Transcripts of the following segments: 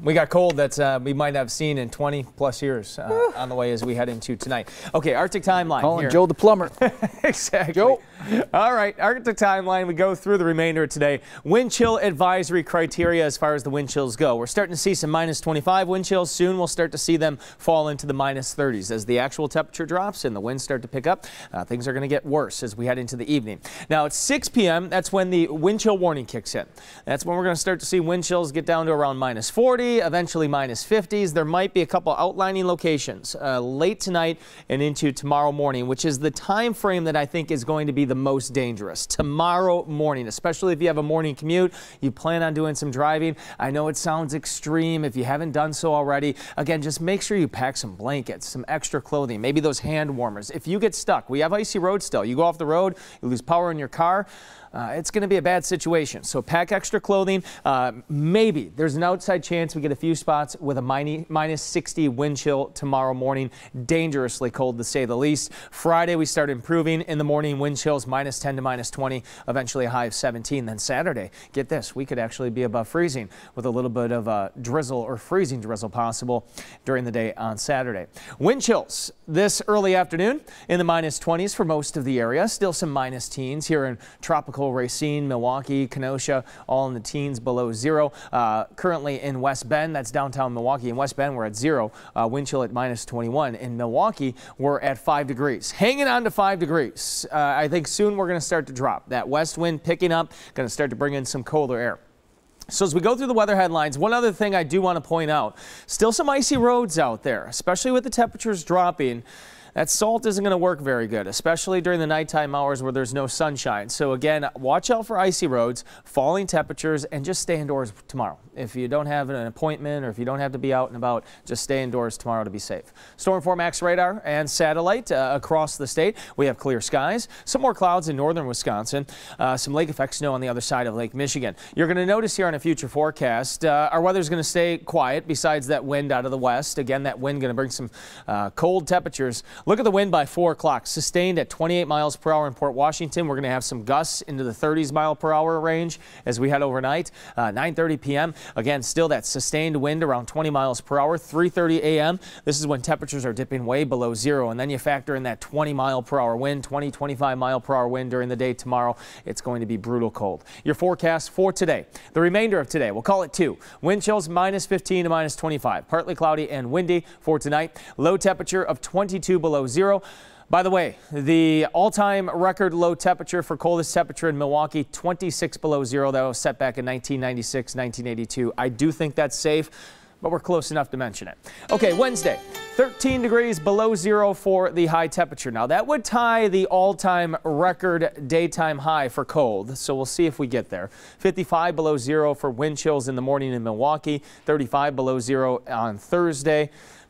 We got cold that we might have seen in 20 plus years on the way as we head into tonight. Okay, Arctic timeline. Calling here. Joe the plumber. Exactly. Joe. All right, Arctic timeline. We go through the remainder of today. Wind chill advisory criteria as far as the wind chills go. We're starting to see some -25 wind chills. Soon we'll start to see them fall into the -30s. As the actual temperature drops and the winds start to pick up, things are going to get worse as we head into the evening. Now at 6 p.m., that's when the wind chill warning kicks in. That's when we're going to start to see wind chills get down to around -40. Eventually -50s. There might be a couple outlining locations late tonight and into tomorrow morning, which is the time frame that I think is going to be the most dangerous. Tomorrow morning, especially if you have a morning commute, you plan on doing some driving. I know it sounds extreme if you haven't done so already. Again, just make sure you pack some blankets, some extra clothing, maybe those hand warmers. If you get stuck, we have icy roads still. You go off the road, you lose power in your car. It's going to be a bad situation. So pack extra clothing. Maybe there's an outside chance we get a few spots with a -60 wind chill tomorrow morning. Dangerously cold to say the least. Friday we start improving in the morning. Wind chills -10 to -20, eventually a high of 17. Then Saturday, get this, we could actually be above freezing with a little bit of a drizzle or freezing drizzle possible during the day on Saturday. Wind chills this early afternoon in the -20s for most of the area. Still some -teens here in tropical Racine, Milwaukee, Kenosha, all in the teens below zero. Currently in West Bend, that's downtown Milwaukee. In West Bend, we're at 0. Wind chill at -21. In Milwaukee, we're at 5 degrees. Hanging on to 5 degrees. I think soon we're going to start to drop. That west wind picking up, going to start to bring in some colder air. So as we go through the weather headlines, one other thing I do want to point out, still some icy roads out there, especially with the temperatures dropping. That salt isn't going to work very good, especially during the nighttime hours where there's no sunshine. So again, watch out for icy roads, falling temperatures, and just stay indoors tomorrow. If you don't have an appointment or if you don't have to be out and about, just stay indoors tomorrow to be safe. Storm Max radar and satellite across the state. We have clear skies, some more clouds in northern Wisconsin, some lake effect snow on the other side of Lake Michigan. You're going to notice here on a future forecast, our weather's going to stay quiet besides that wind out of the west. Again, that wind going to bring some cold temperatures. Look at the wind by 4 o'clock, sustained at 28 miles per hour in Port Washington. We're going to have some gusts into the 30s mile per hour range as we head overnight. 9:30 p.m. Again, still that sustained wind around 20 miles per hour. 3:30 a.m. This is when temperatures are dipping way below zero. And then you factor in that 20 mile per hour wind, 25 mile per hour wind during the day tomorrow. It's going to be brutal cold. Your forecast for today, the remainder of today, we'll call it 2. Wind chills -15 to -25. Partly cloudy and windy for tonight. Low temperature of 22 below zero. By the way, the all-time record low temperature for coldest temperature in Milwaukee, 26 below zero. That was set back in 1996, 1982. I do think that's safe, but we're close enough to mention it. Okay, Wednesday, 13 degrees below zero for the high temperature. Now that would tie the all-time record daytime high for cold, so we'll see if we get there. 55 below zero for wind chills in the morning in Milwaukee, 35 below zero on Thursday.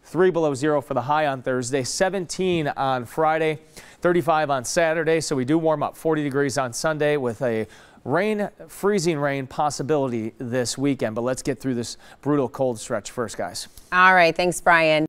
3 below zero for the high on Thursday, 17 on Friday, 35 on Saturday. So we do warm up. 40 degrees on Sunday with a freezing rain possibility this weekend. But let's get through this brutal cold stretch first, guys. All right. Thanks, Brian.